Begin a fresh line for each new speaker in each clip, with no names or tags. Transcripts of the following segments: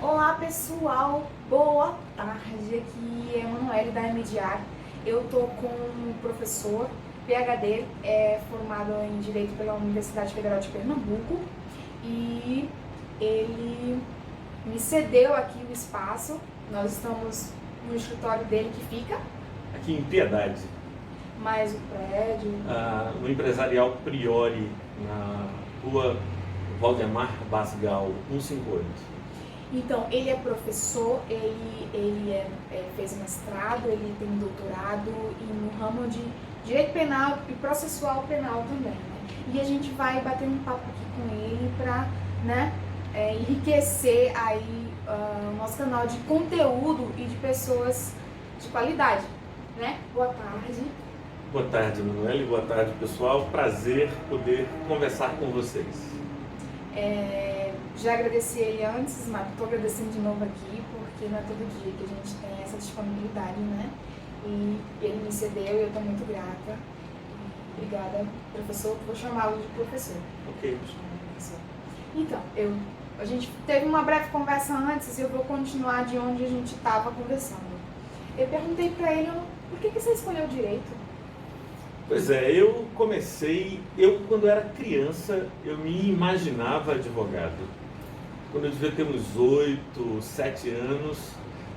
Olá pessoal, boa tarde, aqui é Emanuele da MDR. Eu tô com um professor PhD, formado em Direito pela Universidade Federal de Pernambuco, e ele me cedeu aqui o espaço. Nós estamos no escritório dele que fica
aqui em Piedade,
mais o prédio.
No Empresarial Priori, na rua Valdemar Basgal, 158.
Então, ele é professor, ele fez mestrado, ele tem doutorado e no ramo de direito penal e processual penal também, né? E a gente vai bater um papo aqui com ele para, enriquecer aí o nosso canal de conteúdo e de pessoas de qualidade, né? Boa tarde.
Boa tarde, Emanuele. Boa tarde, pessoal. Prazer poder conversar com vocês.
Já agradeci ele antes, mas estou agradecendo de novo aqui, porque não é todo dia que a gente tem essa disponibilidade, né? E ele me cedeu e eu estou muito grata. Obrigada, professor. Vou chamá-lo de professor.
Ok.
Vou chamar de professor. Então, a gente teve uma breve conversa antes e eu vou continuar de onde a gente estava conversando. Eu perguntei para ele, por que você escolheu direito?
Pois é, quando era criança, eu me imaginava advogado. Quando eu devia ter uns 8, 7 anos,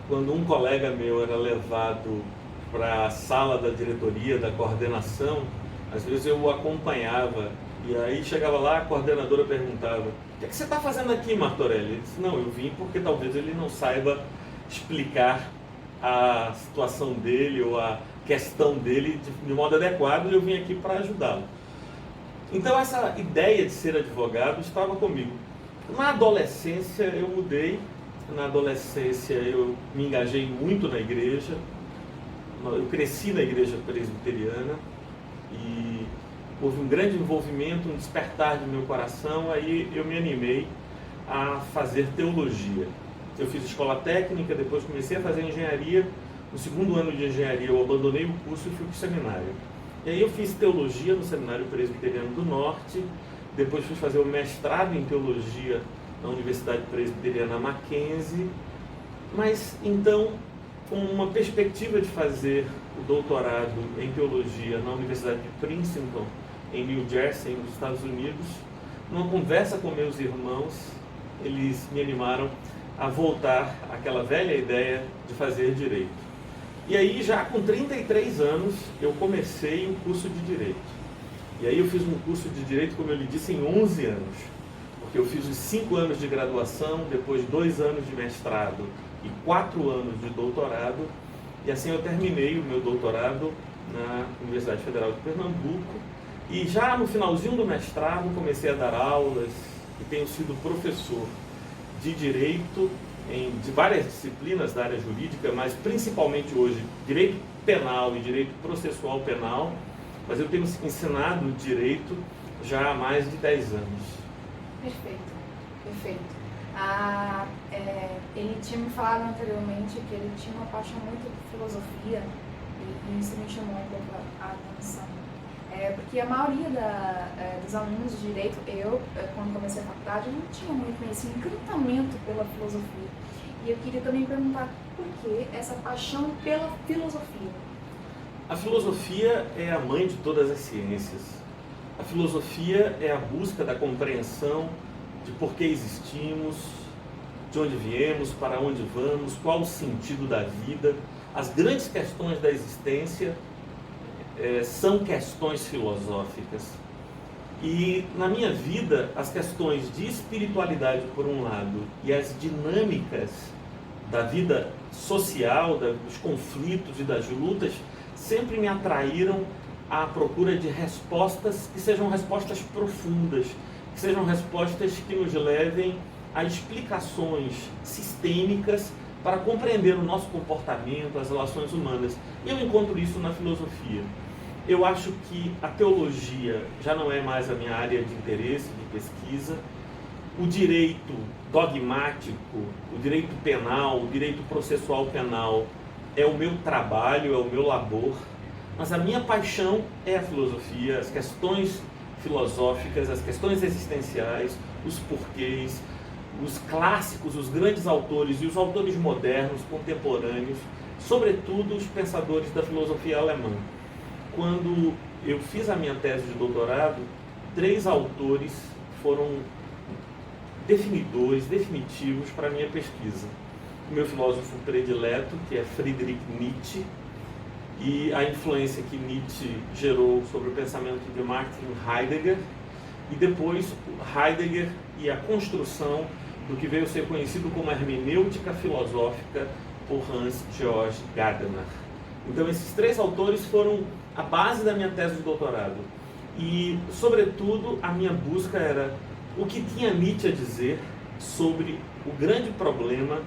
quando um colega meu era levado para a sala da diretoria, da coordenação, às vezes eu o acompanhava, e aí chegava lá, a coordenadora perguntava: o que você está fazendo aqui, Martorelli? Ele disse: não, eu vim porque talvez ele não saiba explicar a situação dele ou a questão dele de modo adequado, e eu vim aqui para ajudá-lo. Então essa ideia de ser advogado estava comigo. Na adolescência eu mudei, na adolescência eu me engajei muito na igreja, eu cresci na igreja presbiteriana e houve um grande envolvimento, um despertar de meu coração, aí eu me animei a fazer teologia. Eu fiz escola técnica, depois comecei a fazer engenharia. No segundo ano de engenharia eu abandonei o curso e fui para o seminário. E aí eu fiz teologia no Seminário Presbiteriano do Norte, depois fui fazer o mestrado em teologia na Universidade Presbiteriana Mackenzie, mas então, com uma perspectiva de fazer o doutorado em teologia na Universidade de Princeton, em New Jersey, nos Estados Unidos, numa conversa com meus irmãos, eles me animaram a voltar àquela velha ideia de fazer direito. E aí, já com 33 anos, eu comecei o curso de Direito. E aí eu fiz um curso de Direito, como eu lhe disse, em 11 anos. Porque eu fiz os 5 anos de graduação, depois 2 anos de mestrado e 4 anos de doutorado. E assim eu terminei o meu doutorado na Universidade Federal de Pernambuco. E já no finalzinho do mestrado, comecei a dar aulas e tenho sido professor de Direito de várias disciplinas da área jurídica, mas principalmente hoje direito penal e direito processual penal, mas eu tenho ensinado direito já há mais de 10 anos.
Perfeito, perfeito. Ele tinha me falado anteriormente que ele tinha uma paixão muito por filosofia e isso me chamou um pouco a atenção. Porque a maioria dos alunos de direito, quando comecei a faculdade, eu não tinha muito esse encantamento pela filosofia. E eu queria também perguntar por que essa paixão pela filosofia?
A filosofia é a mãe de todas as ciências. A filosofia é a busca da compreensão de por que existimos, de onde viemos, para onde vamos, qual o sentido da vida. As grandes questões da existência são questões filosóficas. E na minha vida, as questões de espiritualidade por um lado e as dinâmicas da vida social, dos conflitos e das lutas, sempre me atraíram à procura de respostas que sejam respostas profundas, que sejam respostas que nos levem a explicações sistêmicas para compreender o nosso comportamento, as relações humanas. E eu encontro isso na filosofia. Eu acho que a teologia já não é mais a minha área de interesse, de pesquisa. O direito dogmático, o direito penal, o direito processual penal é o meu trabalho, é o meu labor. Mas a minha paixão é a filosofia, as questões filosóficas, as questões existenciais, os porquês, os clássicos, os grandes autores e os autores modernos, contemporâneos, sobretudo os pensadores da filosofia alemã. Quando eu fiz a minha tese de doutorado, 3 autores foram definitivos para a minha pesquisa. O meu filósofo predileto, que é Friedrich Nietzsche, e a influência que Nietzsche gerou sobre o pensamento de Martin Heidegger, e depois Heidegger e a construção do que veio a ser conhecido como hermenêutica filosófica por Hans-Georg Gadamer. Então esses 3 autores foram a base da minha tese de doutorado. E, sobretudo, a minha busca era o que tinha Nietzsche a dizer sobre o grande problema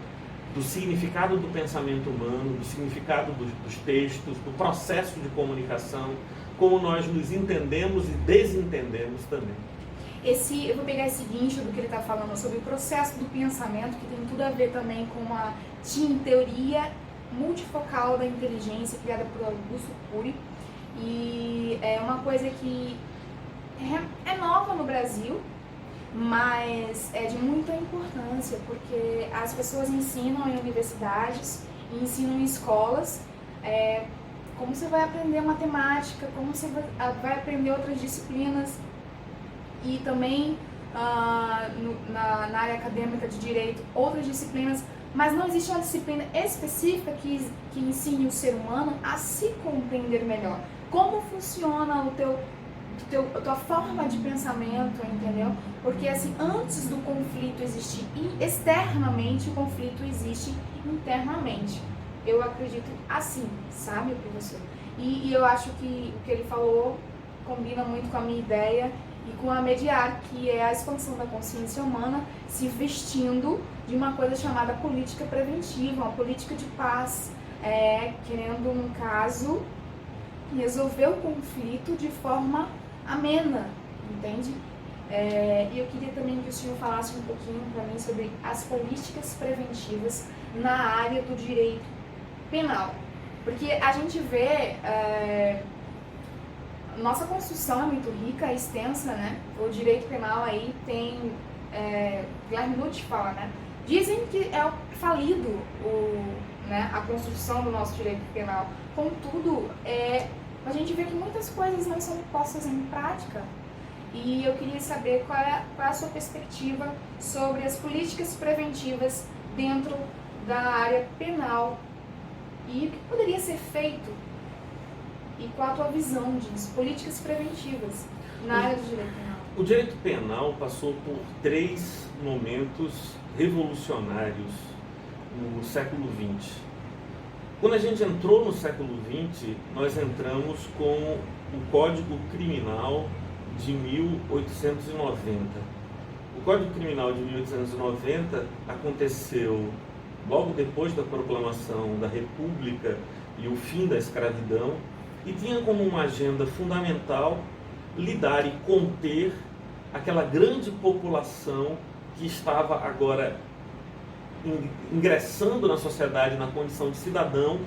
do significado do pensamento humano, do significado dos textos, do processo de comunicação, como nós nos entendemos e desentendemos também.
Eu vou pegar esse guincho do que ele está falando sobre o processo do pensamento, que tem tudo a ver também com a teoria multifocal da inteligência criada por Augusto Cury. E é uma coisa que é nova no Brasil, mas é de muita importância, porque as pessoas ensinam em universidades, ensinam em escolas, como você vai aprender matemática, como você vai aprender outras disciplinas, e também na área acadêmica de direito, outras disciplinas, mas não existe uma disciplina específica que ensine o ser humano a se compreender melhor. Como funciona a tua forma de pensamento, entendeu? Porque assim, antes do conflito existir externamente, o conflito existe internamente. Eu acredito assim, sabe, professor? E eu acho que o que ele falou combina muito com a minha ideia e com a Mediar, que é a expansão da consciência humana se vestindo de uma coisa chamada política preventiva, uma política de paz, querendo, no caso, resolver o conflito de forma amena, entende? E eu queria também que o senhor falasse um pouquinho para mim sobre as políticas preventivas na área do direito penal. Porque a gente vê, nossa Constituição é muito rica, é extensa, né? O direito penal aí tem, Guilherme Nutt fala, né? Dizem que é falido a construção do nosso direito penal. Contudo, a gente vê que muitas coisas não são postas em prática. E eu queria saber qual é a sua perspectiva sobre as políticas preventivas dentro da área penal e o que poderia ser feito e qual a tua visão disso, políticas preventivas na área do direito penal.
O direito penal passou por 3 momentos revolucionários no século XX. Quando a gente entrou no século XX, nós entramos com o Código Criminal de 1890. O Código Criminal de 1890 aconteceu logo depois da proclamação da República e o fim da escravidão e tinha como uma agenda fundamental lidar e conter aquela grande população que estava agora ingressando na sociedade na condição de cidadão,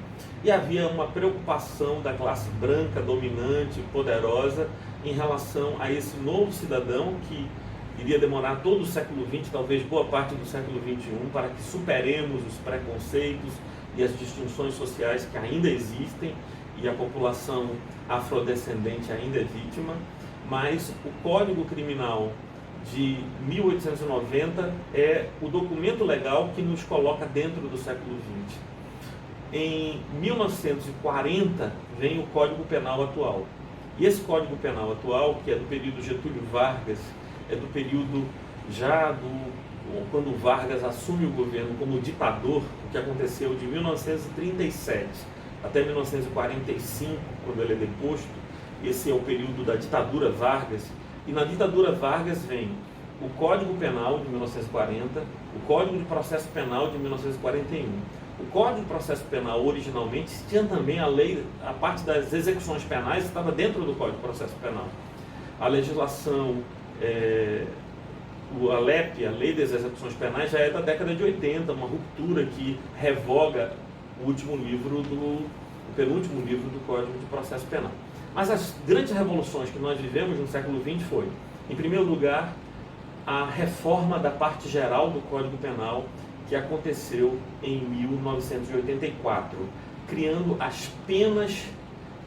e havia uma preocupação da classe branca, dominante, poderosa, em relação a esse novo cidadão que iria demorar todo o século XX, talvez boa parte do século XXI, para que superemos os preconceitos e as distinções sociais que ainda existem, e a população afrodescendente ainda é vítima. Mas o Código Criminal de 1890 é o documento legal que nos coloca dentro do século XX. Em 1940 vem o Código Penal atual. E esse Código Penal atual, que é do período Getúlio Vargas, é do período quando Vargas assume o governo como ditador, o que aconteceu de 1937 até 1945, quando ele é deposto. Esse é o período da ditadura Vargas. E na ditadura Vargas vem o Código Penal de 1940, o Código de Processo Penal de 1941. O Código de Processo Penal, originalmente, tinha também a parte das execuções penais estava dentro do Código de Processo Penal. A legislação, a LEP, a Lei das Execuções Penais, já é da década de 80, uma ruptura que revoga o penúltimo livro do Código de Processo Penal. Mas as grandes revoluções que nós vivemos no século XX foi, em primeiro lugar, a reforma da parte geral do Código Penal que aconteceu em 1984, criando as penas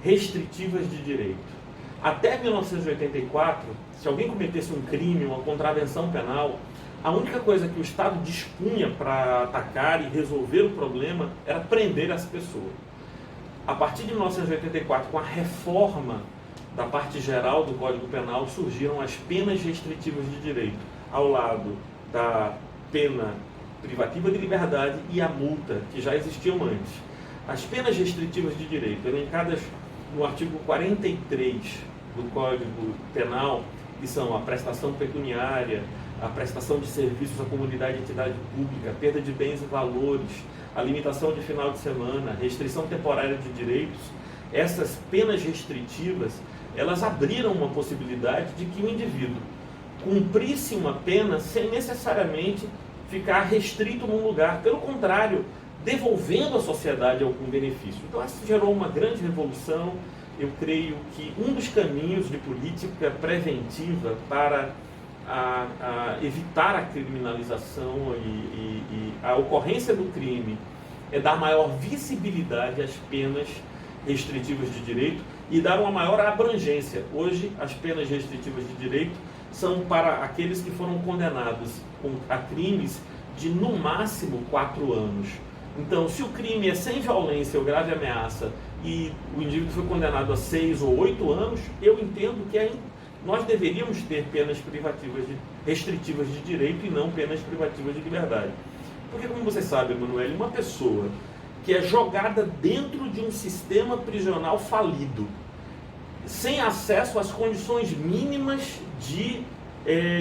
restritivas de direito. Até 1984, se alguém cometesse um crime, uma contravenção penal, a única coisa que o Estado dispunha para atacar e resolver o problema era prender essa pessoa. A partir de 1984, com a reforma da parte geral do Código Penal, surgiram as penas restritivas de direito, ao lado da pena privativa de liberdade e a multa, que já existiam antes. As penas restritivas de direito, elencadas no artigo 43 do Código Penal, que são a prestação pecuniária, a prestação de serviços à comunidade e entidade pública, perda de bens e valores, a limitação de final de semana, restrição temporária de direitos, essas penas restritivas, elas abriram uma possibilidade de que o indivíduo cumprisse uma pena sem necessariamente ficar restrito num lugar, pelo contrário, devolvendo à sociedade algum benefício. Então, isso gerou uma grande revolução. Eu creio que um dos caminhos de política preventiva para evitar a criminalização e a ocorrência do crime é dar maior visibilidade às penas restritivas de direito e dar uma maior abrangência. Hoje, as penas restritivas de direito são para aqueles que foram condenados a crimes de, no máximo, 4 anos. Então, se o crime é sem violência ou grave ameaça e o indivíduo foi condenado a 6 ou 8 anos, eu entendo que nós deveríamos ter penas restritivas de direito e não penas privativas de liberdade. Porque, como você sabe, Emanuele, uma pessoa que é jogada dentro de um sistema prisional falido, sem acesso às condições mínimas de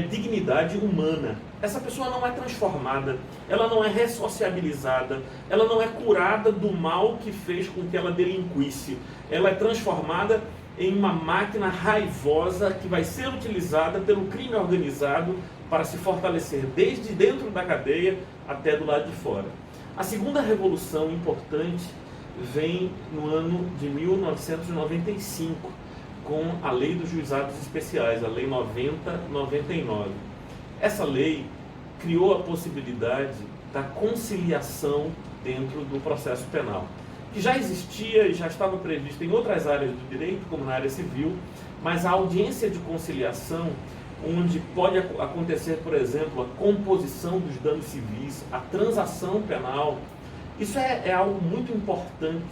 dignidade humana, essa pessoa não é transformada, ela não é ressociabilizada, ela não é curada do mal que fez com que ela delinquisse, ela é transformada em uma máquina raivosa que vai ser utilizada pelo crime organizado para se fortalecer desde dentro da cadeia até do lado de fora. A segunda revolução importante vem no ano de 1995, com a Lei dos Juizados Especiais, a Lei 90/99. Essa lei criou a possibilidade da conciliação dentro do processo penal, que já existia e já estava prevista em outras áreas do direito, como na área civil, mas a audiência de conciliação, onde pode acontecer, por exemplo, a composição dos danos civis, a transação penal, isso é algo muito importante,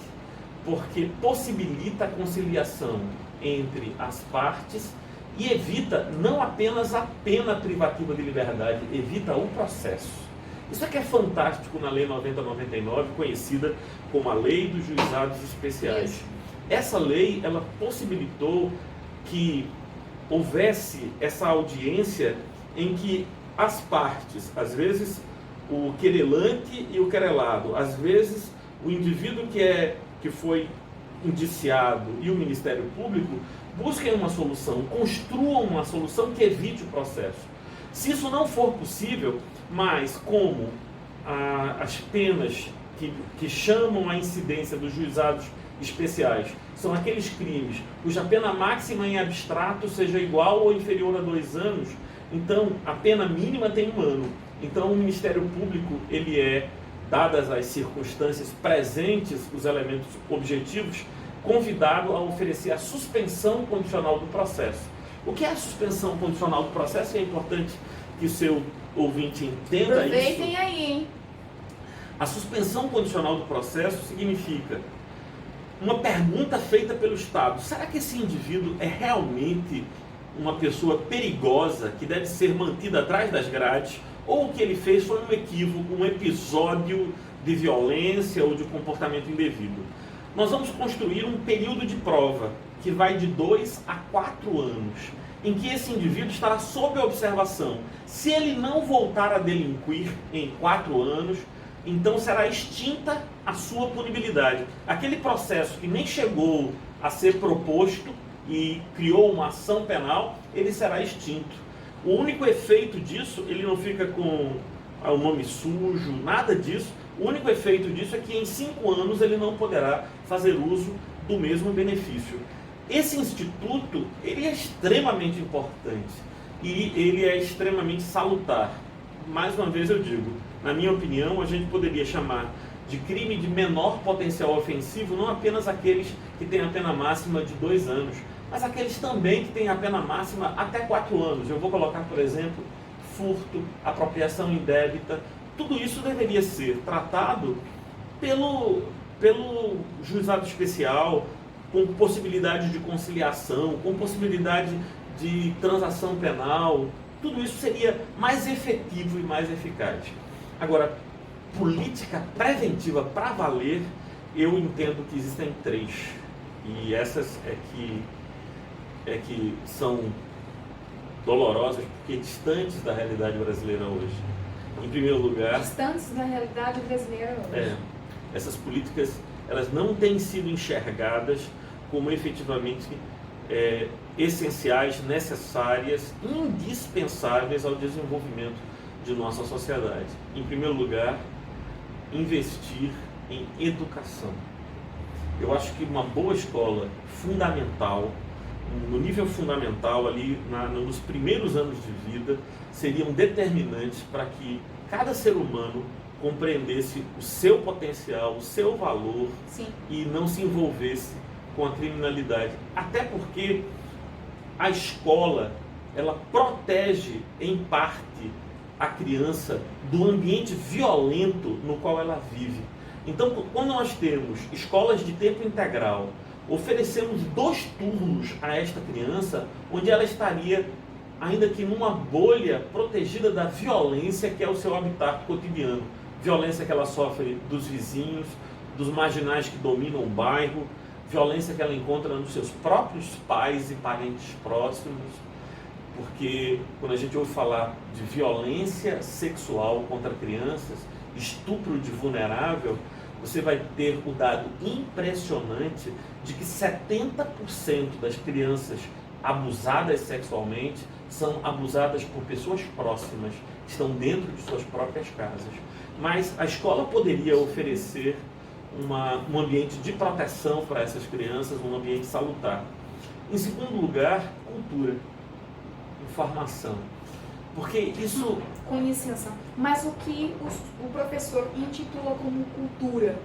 porque possibilita a conciliação entre as partes e evita não apenas a pena privativa de liberdade, evita o processo. Isso é que é fantástico na Lei 90/99, conhecida como a Lei dos Juizados Especiais. Isso. Essa lei, ela possibilitou que houvesse essa audiência em que as partes, às vezes o querelante e o querelado, às vezes o indivíduo que foi indiciado e o Ministério Público, busquem uma solução, construam uma solução que evite o processo. Se isso não for possível, mas como as penas que chamam a incidência dos juizados especiais são aqueles crimes cuja pena máxima em abstrato seja igual ou inferior a 2 anos, então a pena mínima tem 1 ano. Então o Ministério Público, ele dadas as circunstâncias presentes, os elementos objetivos, convidado a oferecer a suspensão condicional do processo. O que é a suspensão condicional do processo? É importante que o seu ouvinte entenda isso.
Aproveitem aí, hein?
A suspensão condicional do processo significa uma pergunta feita pelo Estado. Será que esse indivíduo é realmente uma pessoa perigosa que deve ser mantida atrás das grades? Ou o que ele fez foi um equívoco, um episódio de violência ou de comportamento indevido? Nós vamos construir um período de prova que vai de 2 a 4 anos, em que esse indivíduo estará sob observação. Se ele não voltar a delinquir em 4 anos, então será extinta a sua punibilidade. Aquele processo que nem chegou a ser proposto e criou uma ação penal, ele será extinto. O único efeito disso, ele não fica com o nome sujo, nada disso. O único efeito disso é que em 5 anos ele não poderá fazer uso do mesmo benefício. Esse instituto, ele é extremamente importante. e ele é extremamente salutar. Mais uma vez eu digo, na minha opinião, a gente poderia chamar de crime de menor potencial ofensivo não apenas aqueles que têm a pena máxima de 2 anos, mas aqueles também que têm a pena máxima até 4 anos. Eu vou colocar, por exemplo, furto, apropriação indébita. Tudo isso deveria ser tratado pelo juizado especial, com possibilidade de conciliação, com possibilidade de transação penal. Tudo isso seria mais efetivo e mais eficaz. Agora, política preventiva para valer, eu entendo que existem 3. E essas é que são dolorosas, porque distantes da realidade brasileira hoje. Em primeiro lugar...
Distantes da realidade brasileira hoje.
Essas políticas, elas não têm sido enxergadas como efetivamente essenciais, necessárias, indispensáveis ao desenvolvimento de nossa sociedade. Em primeiro lugar, investir em educação. Eu acho que uma boa escola fundamental, no nível fundamental, ali nos primeiros anos de vida, seriam determinantes para que cada ser humano compreendesse o seu potencial, o seu valor.
Sim.
E não se envolvesse com a criminalidade. Até porque a escola, ela protege, em parte, a criança do ambiente violento no qual ela vive. Então, quando nós temos escolas de tempo integral, oferecemos 2 turnos a esta criança, onde ela estaria, ainda que numa bolha, protegida da violência que é o seu habitat cotidiano. Violência que ela sofre dos vizinhos, dos marginais que dominam o bairro, violência que ela encontra nos seus próprios pais e parentes próximos. Porque quando a gente ouve falar de violência sexual contra crianças, estupro de vulnerável, você vai ter o dado impressionante de que 70% das crianças abusadas sexualmente são abusadas por pessoas próximas, que estão dentro de suas próprias casas. Mas a escola poderia oferecer um ambiente de proteção para essas crianças, um ambiente salutar. Em segundo lugar, cultura, informação. Porque isso...
Com licença, mas o que o professor intitula como cultura?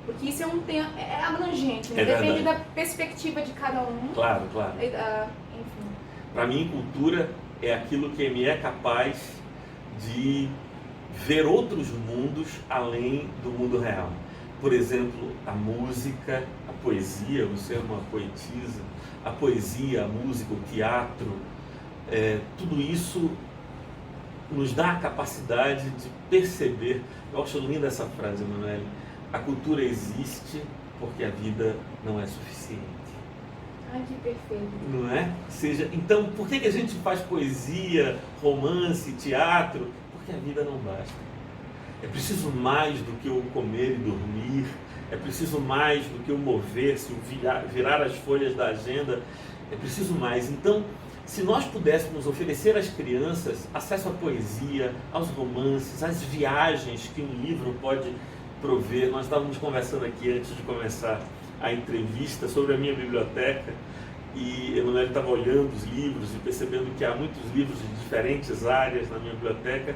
Porque isso é um tema abrangente, né? Depende da perspectiva de cada um.
Claro.
Enfim.
Para mim, cultura é aquilo que me é capaz de ver outros mundos além do mundo real. Por exemplo, a música, a poesia, você é uma poetisa, a poesia, a música, o teatro, tudo isso nos dá a capacidade de perceber. Eu acho linda essa frase, Emanuele. A cultura existe porque a vida não é suficiente.
Ai, que perfeito.
Não é? Ou seja, então, por que a gente faz poesia, romance, teatro? Porque a vida não basta. É preciso mais do que o comer e dormir. É preciso mais do que o mover-se, o virar as folhas da agenda. É preciso mais. Então, se nós pudéssemos oferecer às crianças acesso à poesia, aos romances, às viagens que um livro pode prover. Nós estávamos conversando aqui antes de começar a entrevista sobre a minha biblioteca e Emanuele estava olhando os livros e percebendo que há muitos livros de diferentes áreas na minha biblioteca.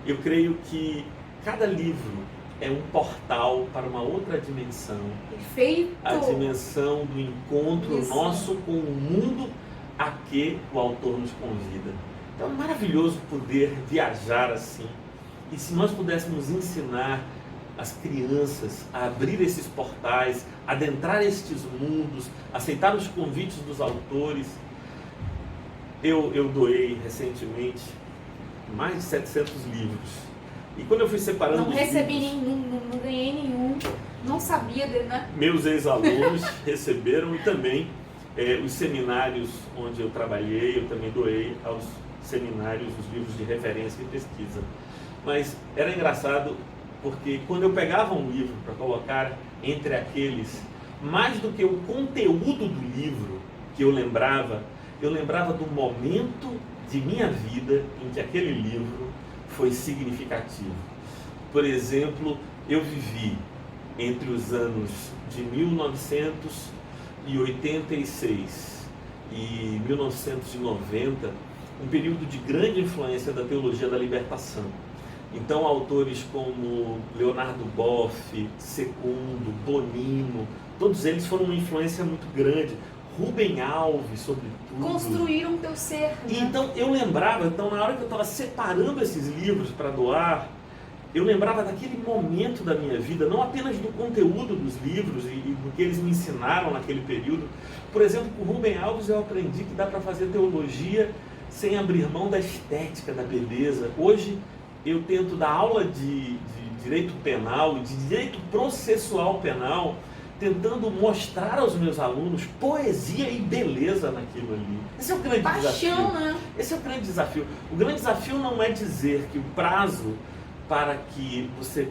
Eu creio que cada livro é um portal para uma outra dimensão.
Perfeito!
A dimensão do encontro nosso com o mundo a que o autor nos convida. Então é maravilhoso poder viajar assim. E se nós pudéssemos ensinar as crianças a abrir esses portais, adentrar estes mundos, aceitar os convites dos autores. Eu doei recentemente mais de 700 livros. E quando eu fui separando
não recebi nenhum, não ganhei nenhum, não sabia dele, né?
Meus ex-alunos receberam e também os seminários onde eu trabalhei, eu também doei aos seminários os livros de referência e pesquisa. Mas era engraçado porque quando eu pegava um livro para colocar entre aqueles, mais do que o conteúdo do livro que eu lembrava do momento de minha vida em que aquele livro foi significativo. Por exemplo, eu vivi entre os anos de 1986 e 1990 um período de grande influência da teologia da libertação. Então, autores como Leonardo Boff, Secundo, Bonino, todos eles foram uma influência muito grande. Rubem Alves, sobretudo.
Construíram o teu ser. Né?
Então, eu lembrava, na hora que eu estava separando esses livros para doar, eu lembrava daquele momento da minha vida, não apenas do conteúdo dos livros e do que eles me ensinaram naquele período. Por exemplo, com Rubem Alves eu aprendi que dá para fazer teologia sem abrir mão da estética, da beleza. Hoje eu tento dar aula de direito penal e de direito processual penal, tentando mostrar aos meus alunos poesia e beleza naquilo ali. Esse é o grande desafio.
Né?
Esse é o grande desafio. O grande desafio não é dizer que o prazo para que você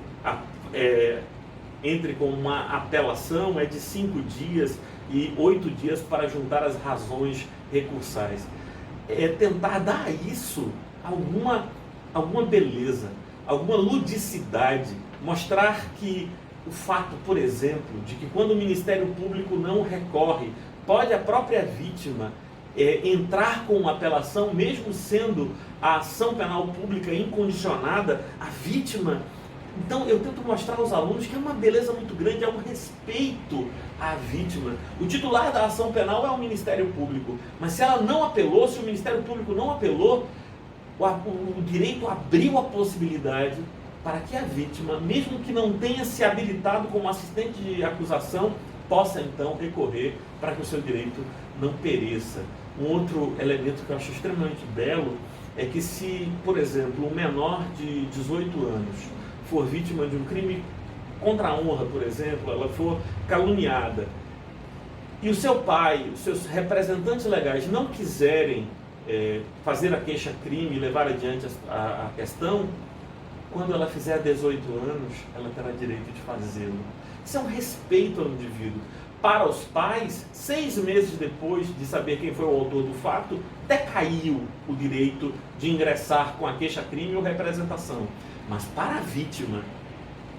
entre com uma apelação é de 5 dias e 8 dias para juntar as razões recursais. É tentar dar a isso alguma beleza, alguma ludicidade, mostrar que o fato, por exemplo, de que quando o Ministério Público não recorre, pode a própria vítima entrar com uma apelação, mesmo sendo a ação penal pública incondicionada, a vítima. Então eu tento mostrar aos alunos que é uma beleza muito grande, é um respeito à vítima. O titular da ação penal é o Ministério Público, mas se ela não apelou, se o Ministério Público não apelou, o direito abriu a possibilidade para que a vítima, mesmo que não tenha se habilitado como assistente de acusação, possa então recorrer para que o seu direito não pereça. Um outro elemento que eu acho extremamente belo é que se, por exemplo, um menor de 18 anos for vítima de um crime contra a honra, por exemplo, ela for caluniada, e o seu pai, os seus representantes legais não quiserem fazer a queixa-crime e levar adiante a questão, quando ela fizer 18 anos, ela terá direito de fazê-lo. Isso é um respeito ao indivíduo. Para os pais, 6 meses depois de saber quem foi o autor do fato, decaiu o direito de ingressar com a queixa-crime ou representação. Mas para a vítima,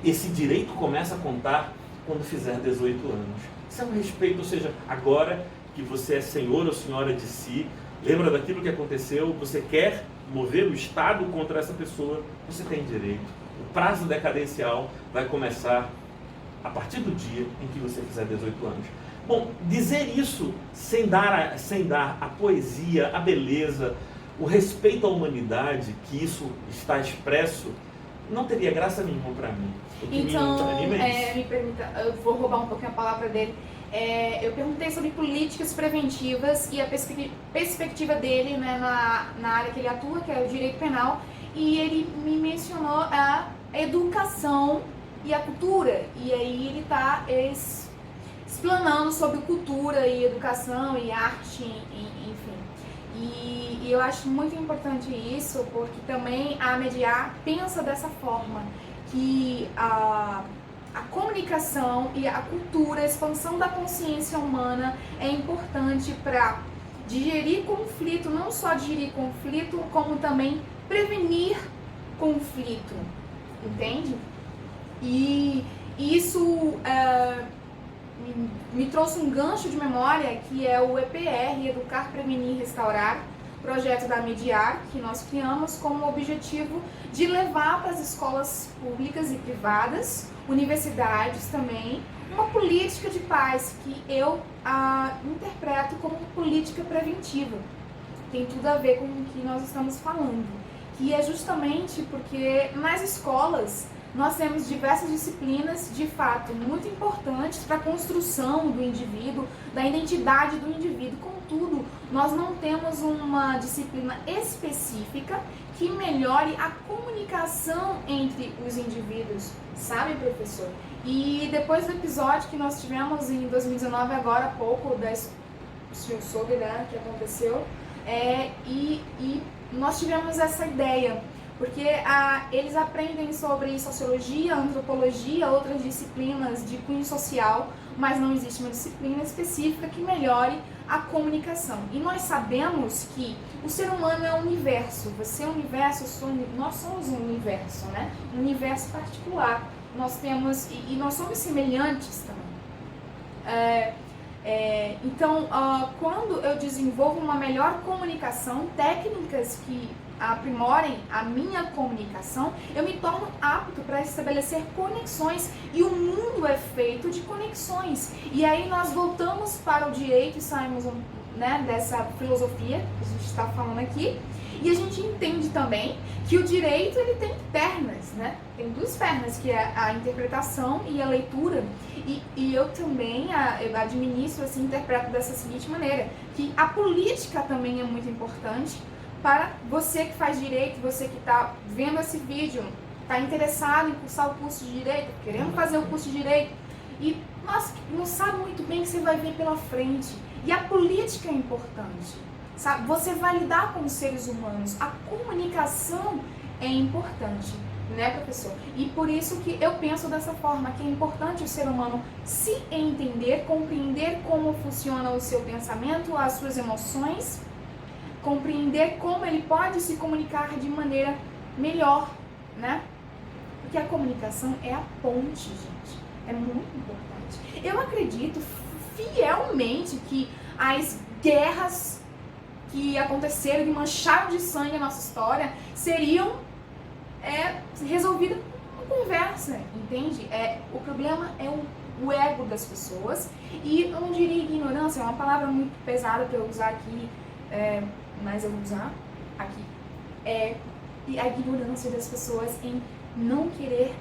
esse direito começa a contar quando fizer 18 anos. Isso é um respeito, ou seja, agora que você é senhor ou senhora de si, lembra daquilo que aconteceu, você quer mover o Estado contra essa pessoa, você tem direito. O prazo decadencial vai começar a partir do dia em que você fizer 18 anos. Bom, dizer isso sem dar a poesia, a beleza, o respeito à humanidade, que isso está expresso, não teria graça nenhuma para mim.
Então, me permita, eu vou roubar um pouquinho a palavra dele. Eu perguntei sobre políticas preventivas e a perspectiva dele, né, na área que ele atua, que é o direito penal, e ele me mencionou a educação e a cultura, e aí ele está explanando sobre cultura e educação e arte, enfim. E eu acho muito importante isso, porque também a Mediar pensa dessa forma, que a comunicação e a cultura, a expansão da consciência humana é importante para digerir conflito, não só digerir conflito, como também prevenir conflito, entende? E isso me trouxe um gancho de memória, que é o EPR, Educar, Prevenir e Restaurar, projeto da Mediar, que nós criamos com o objetivo de levar para as escolas públicas e privadas, universidades também, uma política de paz que eu interpreto como política preventiva. Tem tudo a ver com o que nós estamos falando, que é justamente porque nas escolas nós temos diversas disciplinas, de fato, muito importantes para a construção do indivíduo, da identidade do indivíduo. Contudo, nós não temos uma disciplina específica que melhore a comunicação entre os indivíduos, sabe, professor? E depois do episódio que nós tivemos em 2019, agora há pouco, o senhor soube, né, que aconteceu, e nós tivemos essa ideia, porque eles aprendem sobre sociologia, antropologia, outras disciplinas de cunho social, mas não existe uma disciplina específica que melhore a comunicação. E nós sabemos que o ser humano é um universo, você é um universo, nós somos um universo, né? Um universo particular. Nós temos, e nós somos semelhantes também. Então, quando eu desenvolvo uma melhor comunicação, técnicas que aprimorem a minha comunicação, eu me torno apto para estabelecer conexões, e o mundo é feito de conexões. E aí nós voltamos para o direito e saímos, né, dessa filosofia que a gente está falando aqui, e a gente entende também que o direito ele tem pernas, né? Tem duas pernas, que é a interpretação e a leitura. E eu também eu administro, assim, interpreto dessa seguinte maneira, que a política também é muito importante para você que faz direito, você que está vendo esse vídeo, está interessado em cursar o curso de direito, querendo fazer o curso de direito, e não sabe muito bem o que você vai ver pela frente. E a política é importante, sabe? Você vai lidar com os seres humanos, a comunicação é importante, né, professor? E por isso que eu penso dessa forma, que é importante o ser humano se entender, compreender como funciona o seu pensamento, as suas emoções, compreender como ele pode se comunicar de maneira melhor, né? Porque a comunicação é a ponte, gente. É muito importante. Eu acredito fielmente que as guerras que aconteceram e mancharam de sangue a nossa história seriam resolvidas com conversa, entende? O problema é o ego das pessoas, e eu não diria ignorância, é uma palavra muito pesada para eu usar aqui, mas eu vou usar aqui. E a ignorância das pessoas em não querer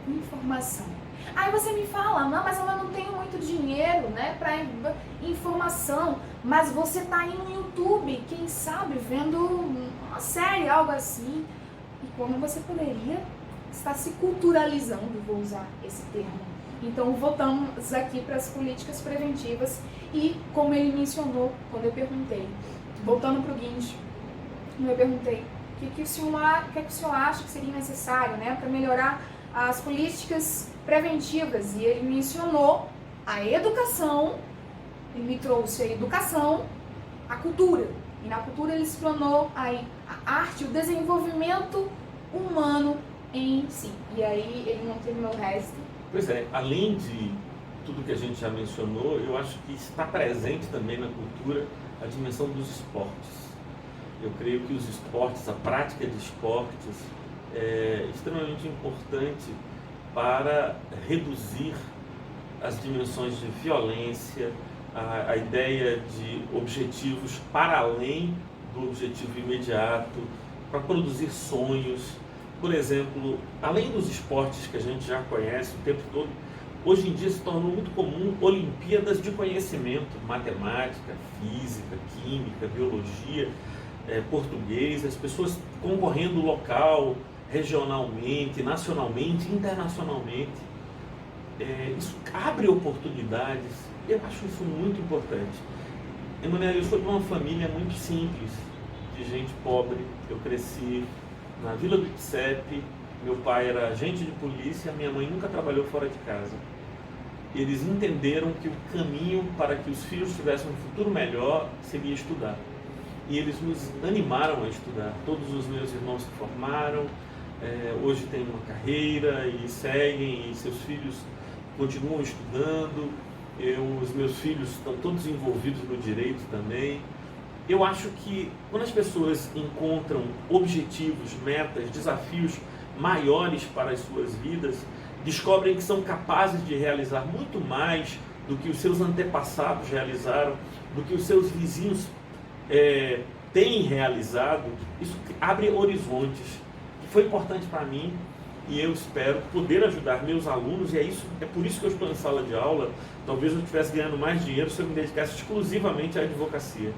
informação. Aí você me fala, não, mas eu não tenho muito dinheiro, né, para informação, mas você tá aí no YouTube, quem sabe, vendo uma série, algo assim, e como você poderia estar se culturalizando, vou usar esse termo. Então voltamos aqui para as políticas preventivas, e como ele mencionou quando eu perguntei, voltando para o Guincho, eu perguntei o que o senhor acha que seria necessário, né, para melhorar as políticas preventivas, e ele mencionou a educação, ele me trouxe a educação, a cultura, e na cultura ele explanou aí a arte, o desenvolvimento humano em si, e aí ele não terminou o resto.
Pois é, além de tudo que a gente já mencionou, eu acho que está presente também na cultura a dimensão dos esportes. Eu creio que os esportes, a prática de esportes é extremamente importante para reduzir as dimensões de violência, a ideia de objetivos para além do objetivo imediato, para produzir sonhos. Por exemplo, além dos esportes que a gente já conhece o tempo todo, hoje em dia se tornou muito comum Olimpíadas de conhecimento, matemática, física, química, biologia, português, as pessoas concorrendo local, regionalmente, nacionalmente, internacionalmente. Isso abre oportunidades, eu acho isso muito importante. Emanuel, eu sou de uma família muito simples, de gente pobre. Eu cresci na Vila do Ipsepe, meu pai era agente de polícia, minha mãe nunca trabalhou fora de casa. Eles entenderam que o caminho para que os filhos tivessem um futuro melhor seria estudar. E eles nos animaram a estudar. Todos os meus irmãos se formaram, hoje têm uma carreira e seguem, e seus filhos continuam estudando. Os meus filhos estão todos envolvidos no direito também. Eu acho que quando as pessoas encontram objetivos, metas, desafios maiores para as suas vidas, descobrem que são capazes de realizar muito mais do que os seus antepassados realizaram, do que os seus vizinhos têm realizado, isso abre horizontes, que foi importante para mim, e eu espero poder ajudar meus alunos, e é por isso que eu estou em sala de aula. Talvez eu estivesse ganhando mais dinheiro se eu me dedicasse exclusivamente à advocacia,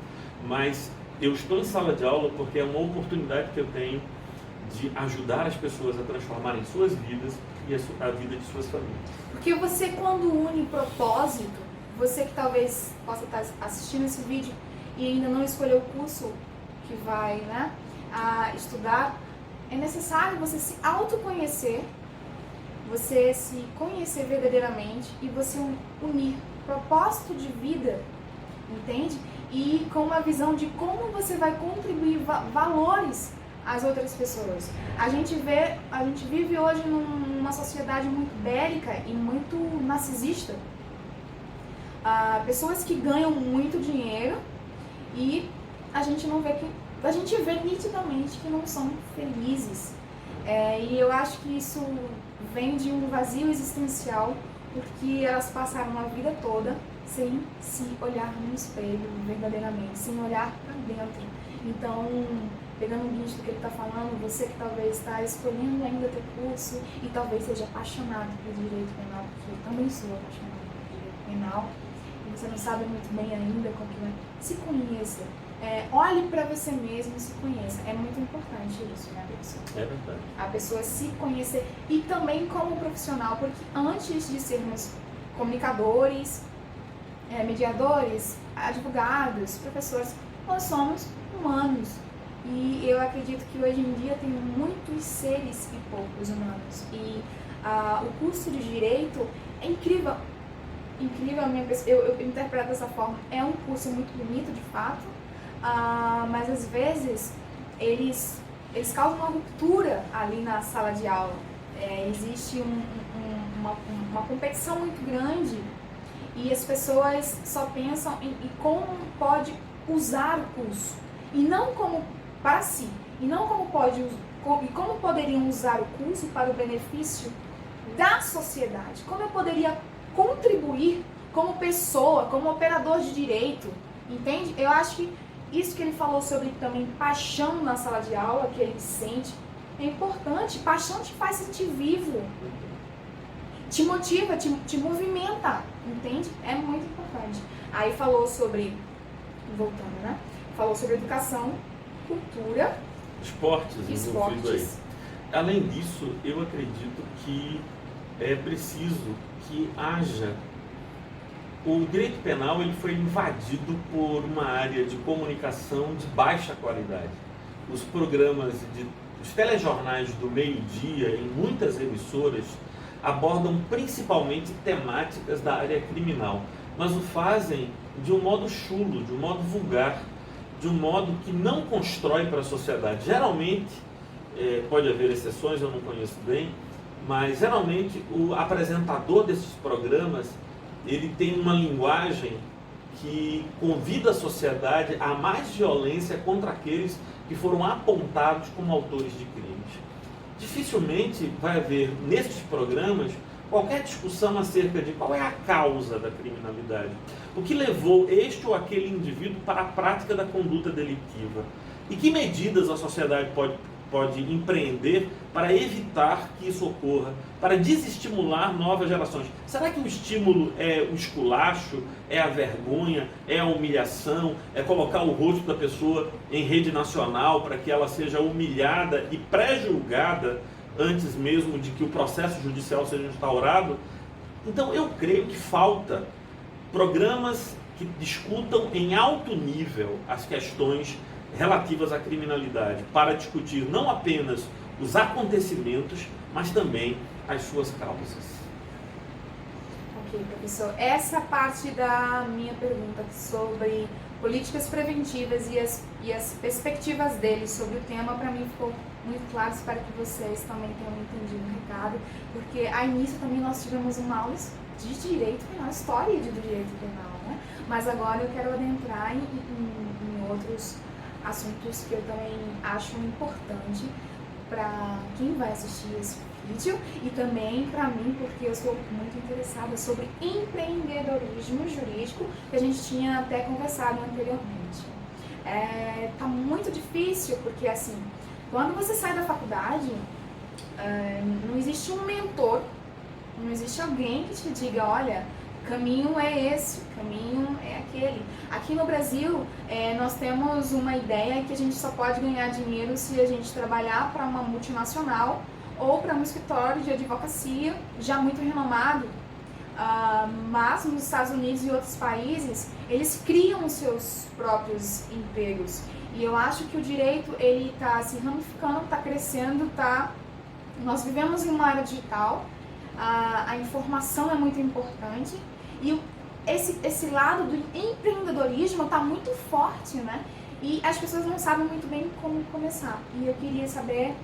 mas eu estou em sala de aula porque é uma oportunidade que eu tenho de ajudar as pessoas a transformarem suas vidas e a vida de suas famílias.
Porque você, quando une propósito, você que talvez possa estar assistindo esse vídeo e ainda não escolheu o curso que vai, né, estudar, é necessário você se autoconhecer, você se conhecer verdadeiramente e você unir propósito de vida, entende? E com uma visão de como você vai contribuir valores às outras pessoas. A gente vive hoje numa sociedade muito bélica e muito narcisista. pessoas que ganham muito dinheiro e a gente vê nitidamente que não são felizes. E eu acho que isso vem de um vazio existencial, porque elas passaram a vida toda sem se olhar no espelho verdadeiramente, sem olhar para dentro. Então, pegando um gancho do que ele está falando, você que talvez está escolhendo ainda ter curso e talvez seja apaixonado por direito penal, porque eu também sou apaixonada por direito penal, e você não sabe muito bem ainda como que vai, se conheça. Olhe para você mesmo e se conheça. É muito importante isso, né, pessoa?
É verdade.
A pessoa se conhecer. E também como profissional, porque antes de sermos comunicadores, mediadores, advogados, professores, nós somos humanos. E eu acredito que hoje em dia tem muitos seres e poucos humanos. E o curso de Direito é incrível. Incrível, eu interpreto dessa forma. É um curso muito bonito, de fato, mas às vezes eles causam uma ruptura ali na sala de aula. Existe uma competição muito grande e as pessoas só pensam em como pode usar o curso e não como para si, e não como poderiam usar o curso para o benefício da sociedade, como eu poderia contribuir como pessoa, como operador de direito, entende? Eu acho que isso que ele falou sobre também paixão na sala de aula, que ele sente, é importante. Paixão te faz sentir vivo, te motiva, te movimenta, entende? É muito importante. Aí falou sobre, voltando, né? Falou sobre educação, cultura,
esportes. Aí. Além disso, eu acredito que é preciso que haja... O direito penal ele foi invadido por uma área de comunicação de baixa qualidade. Os programas, os telejornais do meio-dia, em muitas emissoras, abordam principalmente temáticas da área criminal, mas o fazem de um modo chulo, de um modo vulgar, de um modo que não constrói para a sociedade. Geralmente, pode haver exceções, eu não conheço bem, mas geralmente o apresentador desses programas ele tem uma linguagem que convida a sociedade a mais violência contra aqueles que foram apontados como autores de crimes. Dificilmente vai haver, nesses programas, qualquer discussão acerca de qual é a causa da criminalidade, o que levou este ou aquele indivíduo para a prática da conduta delitiva e que medidas a sociedade pode empreender para evitar que isso ocorra, para desestimular novas gerações. Será que o estímulo é o esculacho, é a vergonha, é a humilhação, é colocar o rosto da pessoa em rede nacional para que ela seja humilhada e pré-julgada antes mesmo de que o processo judicial seja instaurado? Então eu creio que falta programas que discutam em alto nível as questões relativas à criminalidade, para discutir não apenas os acontecimentos, mas também as suas causas.
Ok, professor. Essa parte da minha pergunta sobre políticas preventivas e as perspectivas dele sobre o tema, para mim ficou muito claro. Espero que vocês também tenham entendido o recado, porque a início também nós tivemos uma aula de direito penal, história do direito penal, né? Mas agora eu quero adentrar em outros assuntos que eu também acho importante para quem vai assistir esse vídeo e também para mim, porque eu sou muito interessada sobre empreendedorismo jurídico, que a gente tinha até conversado anteriormente. Tá muito difícil, porque assim, quando você sai da faculdade, não existe um mentor, não existe alguém que te diga, olha, o caminho é esse, o caminho é aquele. Aqui no Brasil, nós temos uma ideia que a gente só pode ganhar dinheiro se a gente trabalhar para uma multinacional ou para um escritório de advocacia já muito renomado. Mas nos Estados Unidos e outros países, eles criam os seus próprios empregos. E eu acho que o direito ele está se ramificando, está crescendo, nós vivemos em uma área digital, a informação é muito importante e esse lado do empreendedorismo está muito forte, né? E as pessoas não sabem muito bem como começar. E eu queria saber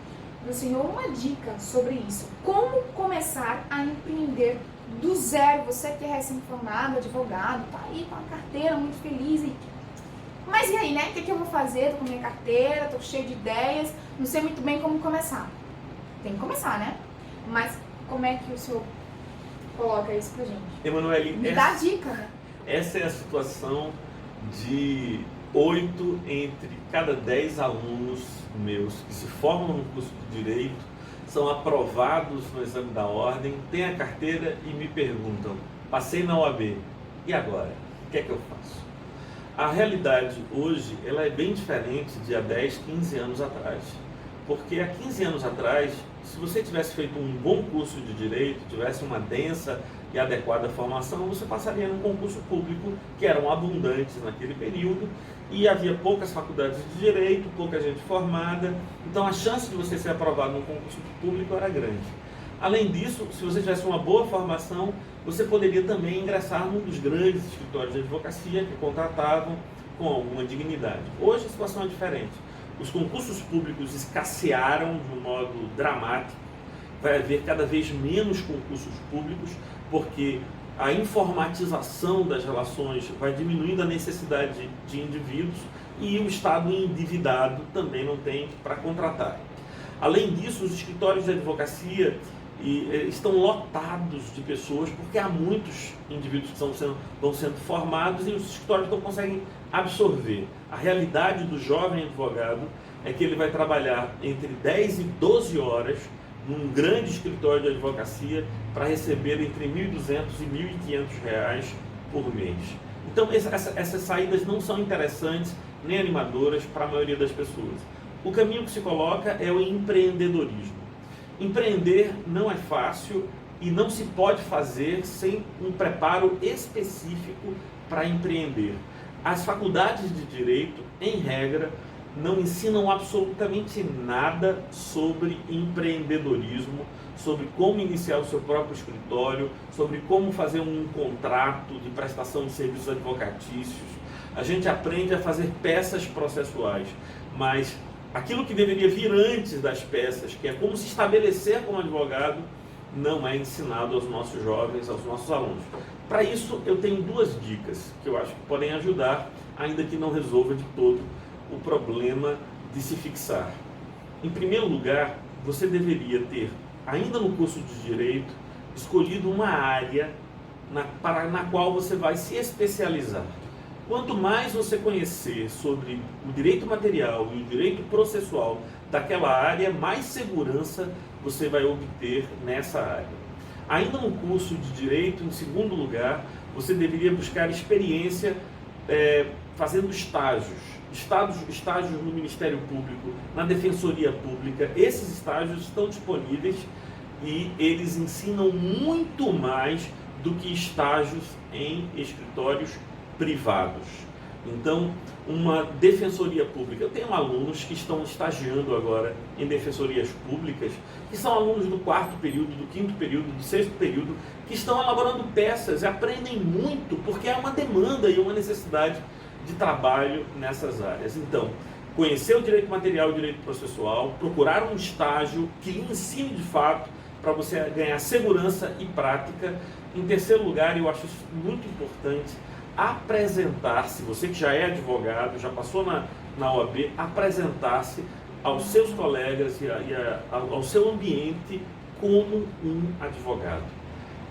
do senhor uma dica sobre isso. Como começar a empreender do zero, você que é recém-formado, advogado, tá aí com a carteira, muito feliz. Mas e aí, né? O que eu vou fazer? Tô com minha carteira, tô cheio de ideias, não sei muito bem como começar. Tem que começar, né? Mas como é que o senhor coloca isso pra gente?
Emanuele,
Me dá dica, né?
Essa é a situação de 8 entre cada 10 alunos meus que se formam no curso de Direito, são aprovados no exame da ordem, têm a carteira e me perguntam: passei na OAB, e agora? O que é que eu faço? A realidade hoje ela é bem diferente de há 10, 15 anos atrás. Porque há 15 anos atrás, se você tivesse feito um bom curso de Direito, tivesse uma densa e adequada formação, você passaria num concurso público, que eram abundantes naquele período, e havia poucas faculdades de Direito, pouca gente formada, então a chance de você ser aprovado num concurso público era grande. Além disso, se você tivesse uma boa formação, você poderia também ingressar num dos grandes escritórios de advocacia que contratavam com alguma dignidade. Hoje a situação é diferente. Os concursos públicos escassearam de um modo dramático, vai haver cada vez menos concursos públicos, porque a informatização das relações vai diminuindo a necessidade de indivíduos e o Estado endividado também não tem para contratar. Além disso, os escritórios de advocacia estão lotados de pessoas, porque há muitos indivíduos que vão sendo formados e os escritórios não conseguem absorver. A realidade do jovem advogado é que ele vai trabalhar entre 10 e 12 horas num grande escritório de advocacia para receber entre R$ 1.200 e R$ 1.500 por mês. Então essas saídas não são interessantes nem animadoras para a maioria das pessoas. O caminho que se coloca é o empreendedorismo. Empreender não é fácil e não se pode fazer sem um preparo específico para empreender. As faculdades de Direito, em regra, não ensinam absolutamente nada sobre empreendedorismo, sobre como iniciar o seu próprio escritório, sobre como fazer um contrato de prestação de serviços advocatícios. A gente aprende a fazer peças processuais, mas aquilo que deveria vir antes das peças, que é como se estabelecer como advogado, não é ensinado aos nossos jovens, aos nossos alunos. Para isso, eu tenho duas dicas que eu acho que podem ajudar, ainda que não resolva de todo o problema de se fixar. Em primeiro lugar, você deveria ter, ainda no curso de Direito, escolhido uma área na qual você vai se especializar. Quanto mais você conhecer sobre o direito material e o direito processual daquela área, mais segurança você vai obter nessa área. Ainda no curso de Direito, em segundo lugar, você deveria buscar experiência fazendo estágios no Ministério Público, na Defensoria Pública. Esses estágios estão disponíveis e eles ensinam muito mais do que estágios em escritórios privados. Então, uma defensoria pública. Eu tenho alunos que estão estagiando agora em defensorias públicas, que são alunos do 4º período, do 5º período, do 6º período, que estão elaborando peças e aprendem muito, porque há uma demanda e uma necessidade de trabalho nessas áreas. Então, conhecer o direito material e o direito processual, procurar um estágio que lhe ensine de fato, para você ganhar segurança e prática. Em terceiro lugar, eu acho isso muito importante, apresentar-se, você que já é advogado, já passou na OAB, apresentar-se aos seus colegas e ao seu ambiente como um advogado.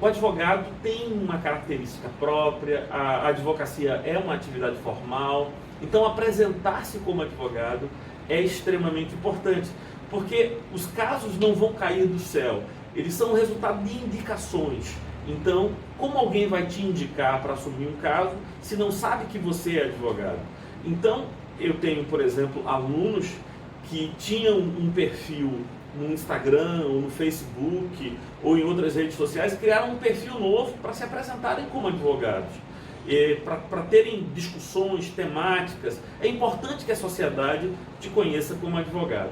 O advogado tem uma característica própria, a advocacia é uma atividade formal, então apresentar-se como advogado é extremamente importante, porque os casos não vão cair do céu, eles são resultado de indicações. Então, como alguém vai te indicar para assumir um caso se não sabe que você é advogado? Então, eu tenho, por exemplo, alunos que tinham um perfil no Instagram, ou no Facebook, ou em outras redes sociais, e criaram um perfil novo para se apresentarem como advogados, para terem discussões temáticas. É importante que a sociedade te conheça como advogado.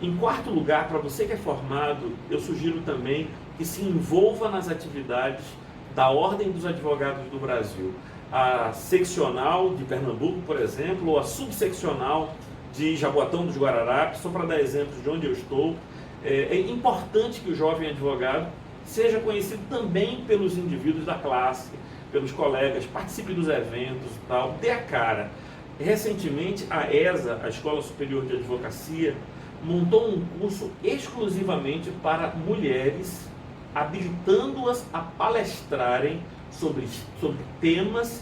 Em quarto lugar, para você que é formado, eu sugiro também que se envolva nas atividades da Ordem dos Advogados do Brasil. A seccional de Pernambuco, por exemplo, ou a subseccional de Jaboatão dos Guararapes, só para dar exemplos de onde eu estou. É importante que o jovem advogado seja conhecido também pelos indivíduos da classe, pelos colegas, participe dos eventos e tal, dê a cara. Recentemente, a ESA, a Escola Superior de Advocacia, montou um curso exclusivamente para mulheres, habilitando-as a palestrarem sobre temas